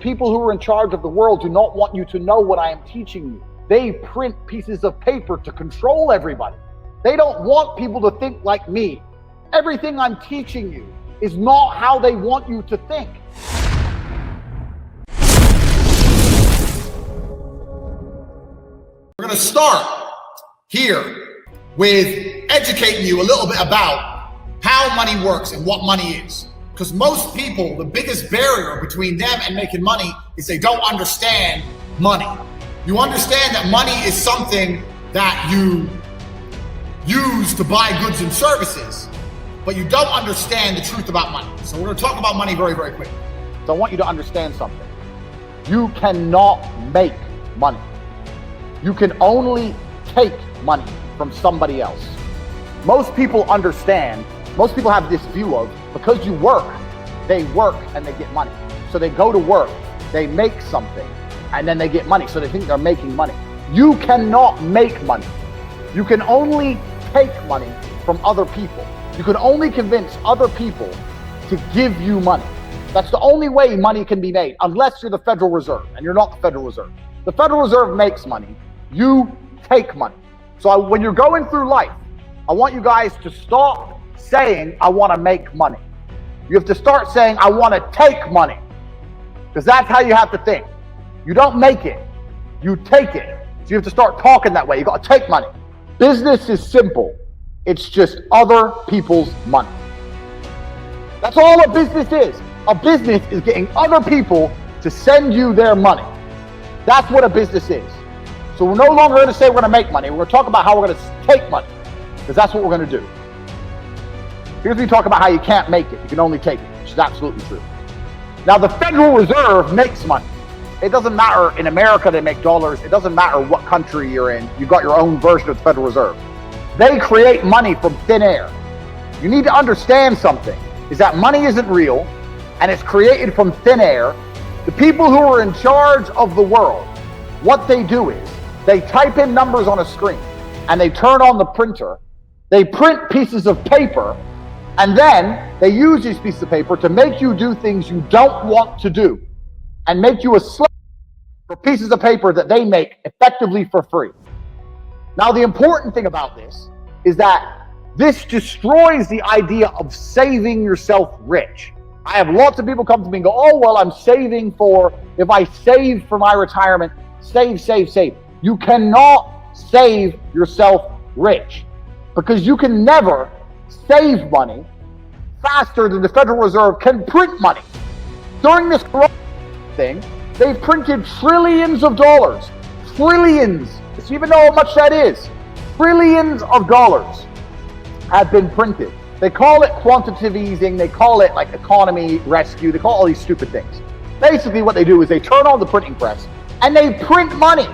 people who are in charge of the world do not want you to know what I am teaching you. They print pieces of paper to control everybody. They don't want people to think like me. Everything I'm teaching you is not how they want you to think. We're going to start here with educating you a little bit about how money works and what money is. Because most people, the biggest barrier between them and making money is they don't understand money. You understand that money is something that you use to buy goods and services, but you don't understand the truth about money. So we're going to talk about money very, very quickly. So I want you to understand something. You cannot make money. You can only take money from somebody else. Most people understand, most people have this view of, because you work and they get money. So they go to work, they make something, and then they get money. So they think they're making money. You cannot make money. You can only take money from other people. You can only convince other people to give you money. That's the only way money can be made, unless you're the Federal Reserve, and you're not the Federal Reserve. The Federal Reserve makes money. You take money. So when you're going through life, I want you guys to stop saying, I want to make money. You have to start saying, I want to take money. Because that's how you have to think. You don't make it, you take it. So you have to start talking that way. You got to take money. Business is simple. It's just other people's money. That's all a business is. A business is getting other people to send you their money. That's what a business is. So we're no longer going to say we're going to make money. We're going to talk about how we're going to take money, because that's what we're going to do. Here's when we talk about how you can't make it. You can only take it, which is absolutely true. Now, the Federal Reserve makes money. It doesn't matter. In America, they make dollars. It doesn't matter what country you're in. You've got your own version of the Federal Reserve. They create money from thin air. You need to understand something, is that money isn't real, and it's created from thin air. The people who are in charge of the world, what they do is, they type in numbers on a screen, and they turn on the printer. They print pieces of paper, and then they use these pieces of paper to make you do things you don't want to do, and make you a slave for pieces of paper that they make effectively for free. Now, the important thing about this is that this destroys the idea of saving yourself rich. I have lots of people come to me and go, oh, well, I'm saving for, if I save for my retirement, save. You cannot save yourself rich, because you can never save money faster than the Federal Reserve can print money. During this thing, they've printed trillions of dollars. Trillions. Do you even know how much that is? Trillions of dollars have been printed. They call it quantitative easing. They call it like economy rescue. They call all these stupid things. Basically what they do is they turn on the printing press and they print money.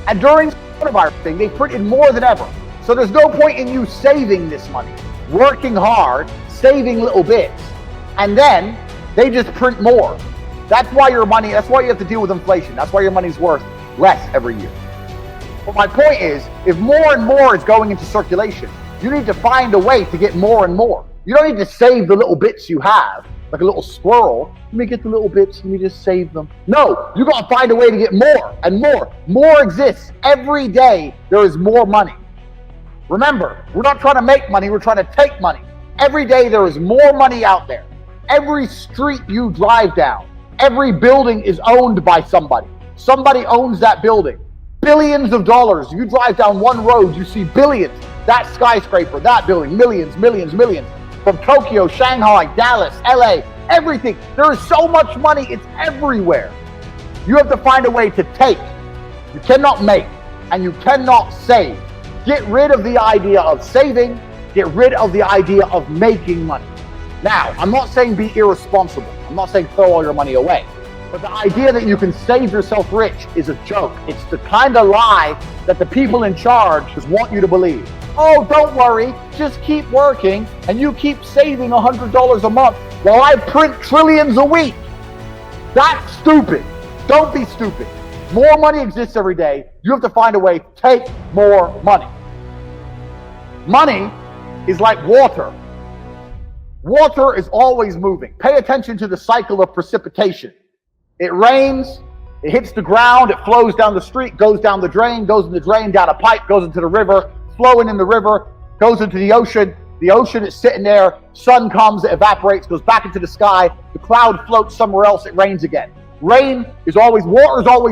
And during the coronavirus thing, they printed more than ever. So there's no point in you saving this money, working hard, saving little bits, and then they just print more. That's why your money, that's why you have to deal with inflation. That's why your money's worth less every year. But my point is, if more and more is going into circulation, you need to find a way to get more and more. You don't need to save the little bits you have, like a little squirrel. Let me get the little bits, let me just save them. No, you got to find a way to get more and more. More exists. Every day there is more money. Remember, we're not trying to make money, we're trying to take money. Every day there is more money out there. Every street you drive down, every building is owned by somebody. Somebody owns that building. Billions of dollars. You drive down one road, you see billions. That skyscraper, that building, millions. From Tokyo, Shanghai, Dallas, LA, everything. There is so much money, it's everywhere. You have to find a way to take. You cannot make, and you cannot save. Get rid of the idea of saving. Get rid of the idea of making money. Now, I'm not saying be irresponsible. I'm not saying throw all your money away. But the idea that you can save yourself rich is a joke. It's the kind of lie that the people in charge just want you to believe. Oh, don't worry, just keep working and you keep saving $100 a month while I print trillions a week. That's stupid. Don't be stupid. More money exists every day. You have to find a way to take more money. Money is like water. Water is always moving. Pay attention to the cycle of precipitation. It rains, it hits the ground, it flows down the street, goes down the drain, goes in the drain, down a pipe, goes into the river, flowing in the river, goes into the ocean. The ocean is sitting there, sun comes, it evaporates, goes back into the sky, the cloud floats somewhere else, it rains again. Water is always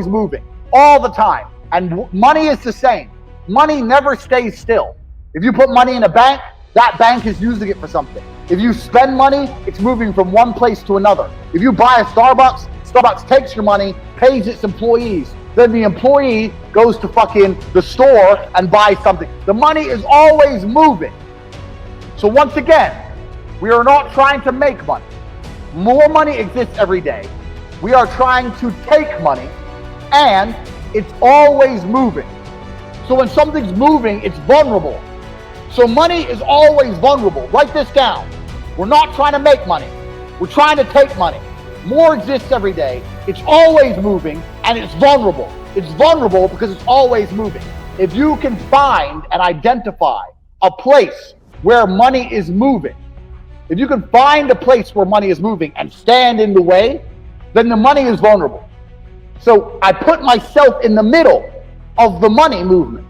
moving, all the time. And money is the same. Money never stays still. If you put money in a bank, that bank is using it for something. If you spend money, it's moving from one place to another. If you buy a Starbucks, Starbucks takes your money, pays its employees. Then the employee goes to fucking the store and buys something. The money is always moving. So once again, we are not trying to make money. More money exists every day. We are trying to take money, and it's always moving. So when something's moving, it's vulnerable. So money is always vulnerable. Write this down. We're not trying to make money. We're trying to take money. More exists every day. It's always moving, and it's vulnerable. It's vulnerable because it's always moving. If you can find and identify a place where money is moving, if you can find a place where money is moving and stand in the way, then the money is vulnerable. So I put myself in the middle of the money movement,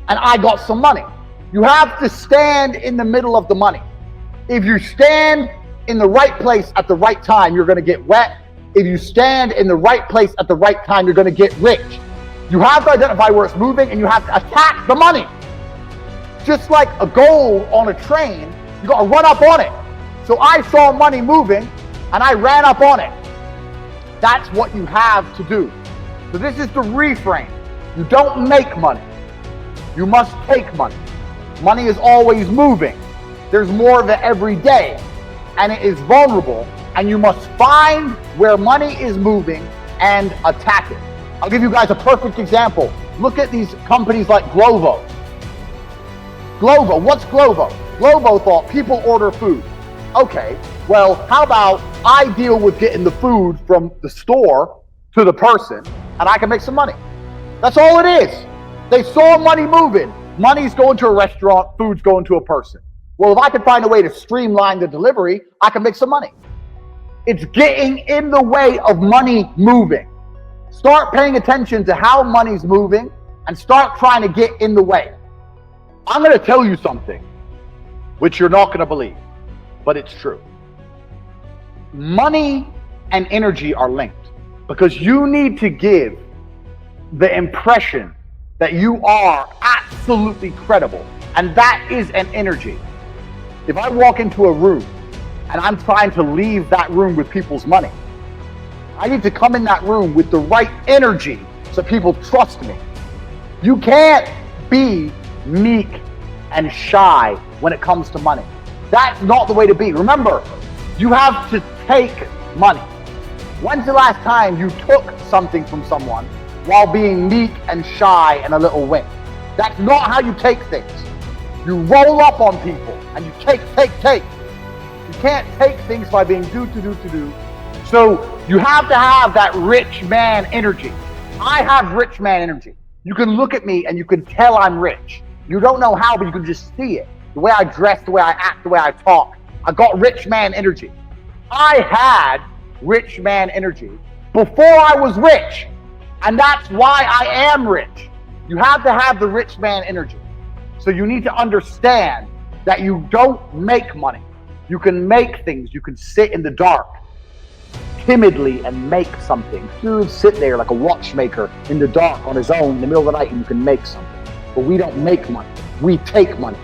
and I got some money. You have to stand in the middle of the money. If you stand in the right place at the right time, you're going to get wet. If you stand in the right place at the right time, you're going to get rich. You have to identify where it's moving, and you have to attack the money. Just like a goal on a train, you got to run up on it. So I saw money moving, and I ran up on it. That's what you have to do. So this is the reframe. You don't make money. You must take money. Money is always moving. There's more of it every day, and it is vulnerable, and you must find where money is moving and attack it. I'll give you guys a perfect example. Look at these companies like Glovo. Glovo, what's Glovo? Glovo thought people order food. Okay, well, how about I deal with getting the food from the store to the person, and I can make some money. That's all it is. They saw money moving. Money's going to a restaurant, food's going to a person. Well, if I can find a way to streamline the delivery, I can make some money. It's getting in the way of money moving. Start paying attention to how money's moving and start trying to get in the way. I'm going to tell you something which you're not going to believe, but it's true. Money and energy are linked because you need to give the impression that you are absolutely credible, and that is an energy. If I walk into a room and I'm trying to leave that room with people's money, I need to come in that room with the right energy so people trust me. You can't be meek and shy when it comes to money. That's not the way to be. Remember, you have to take money. When's the last time you took something from someone while being meek and shy and a little wimp? That's not how you take things. You roll up on people and you take. You can't take things by being do. So you have to have that rich man energy. I have rich man energy. You can look at me and you can tell I'm rich. You don't know how, but you can just see it. The way I dress, the way I act, the way I talk. I got rich man energy. I had rich man energy before I was rich. And that's why I am rich. You have to have the rich man energy. So you need to understand that you don't make money. You can make things. You can sit in the dark timidly and make something. Dude, sit there like a watchmaker in the dark on his own in the middle of the night and you can make something. But we don't make money. We take money.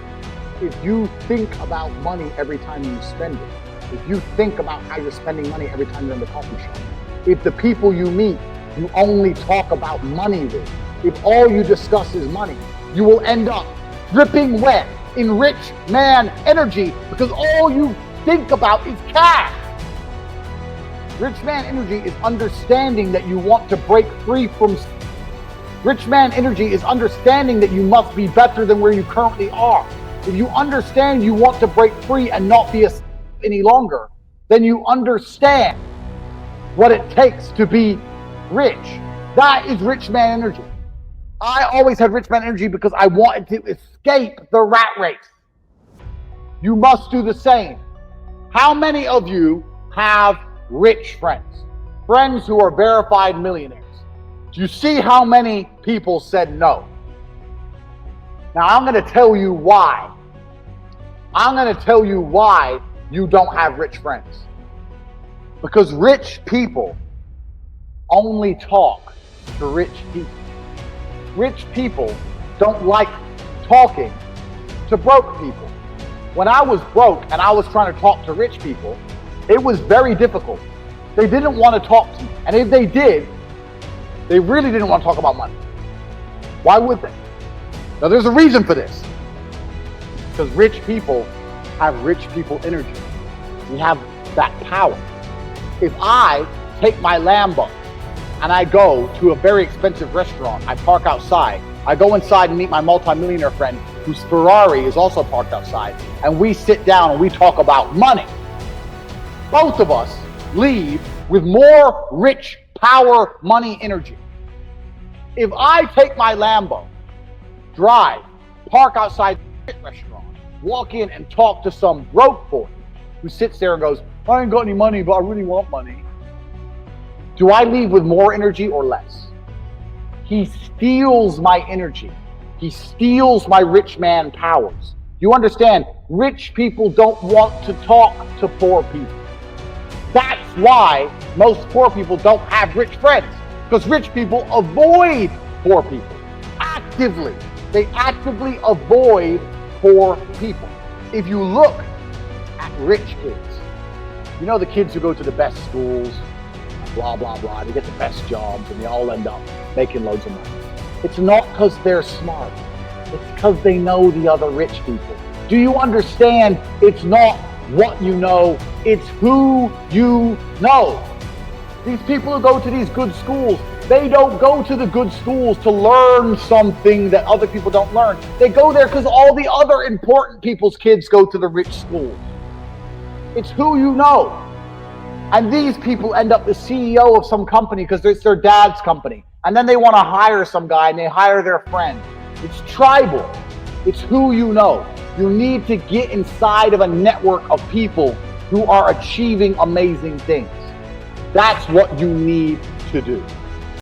If you think about money every time you spend it, if you think about how you're spending money every time you're in the coffee shop, if the people you meet, you only talk about money with, if all you discuss is money, you will end up dripping wet in rich man energy because all you think about is cash. Rich man energy is understanding that you want to break free from. Rich man energy is understanding that you must be better than where you currently are. If you understand you want to break free and not be a any longer, then you understand what it takes to be rich. That is rich man energy. I always had rich man energy because I wanted to escape the rat race. You must do the same. How many of you have rich friends? friends who are verified millionaires. Do you see how many people said no? Now I'm going to tell you why. I'm going to tell you why you don't have rich friends. Because rich people only talk to rich people. Rich people don't like talking to broke people. When I was broke and I was trying to talk to rich people, it was very difficult. They didn't want to talk to me. And if they did, they really didn't want to talk about money. Why would they? Now there's a reason for this. Because rich people have rich people energy. We have that power. If I take my Lambo and I go to a very expensive restaurant, I park outside, I go inside and meet my multimillionaire friend whose Ferrari is also parked outside, and we sit down and we talk about money. Both of us leave with more rich power, money, energy. If I take my Lambo, drive, park outside the restaurant, walk in and talk to some broke boy who sits there and goes, I ain't got any money, but I really want money. Do I leave with more energy or less? He steals my energy. He steals my rich man powers. You understand? Rich people don't want to talk to poor people. That's why most poor people don't have rich friends. Because rich people avoid poor people. Actively. They actively avoid poor people. If you look at rich kids, you know the kids who go to the best schools, blah, blah, blah, they get the best jobs and they all end up making loads of money. It's not because they're smart. It's because they know the other rich people. Do you understand? It's not what you know, it's who you know. These people who go to these good schools, they don't go to the good schools to learn something that other people don't learn. They go there because all the other important people's kids go to the rich schools. It's who you know. And these people end up the CEO of some company because it's their dad's company. And then they want to hire some guy and they hire their friend. It's tribal. It's who you know. You need to get inside of a network of people who are achieving amazing things. That's what you need to do.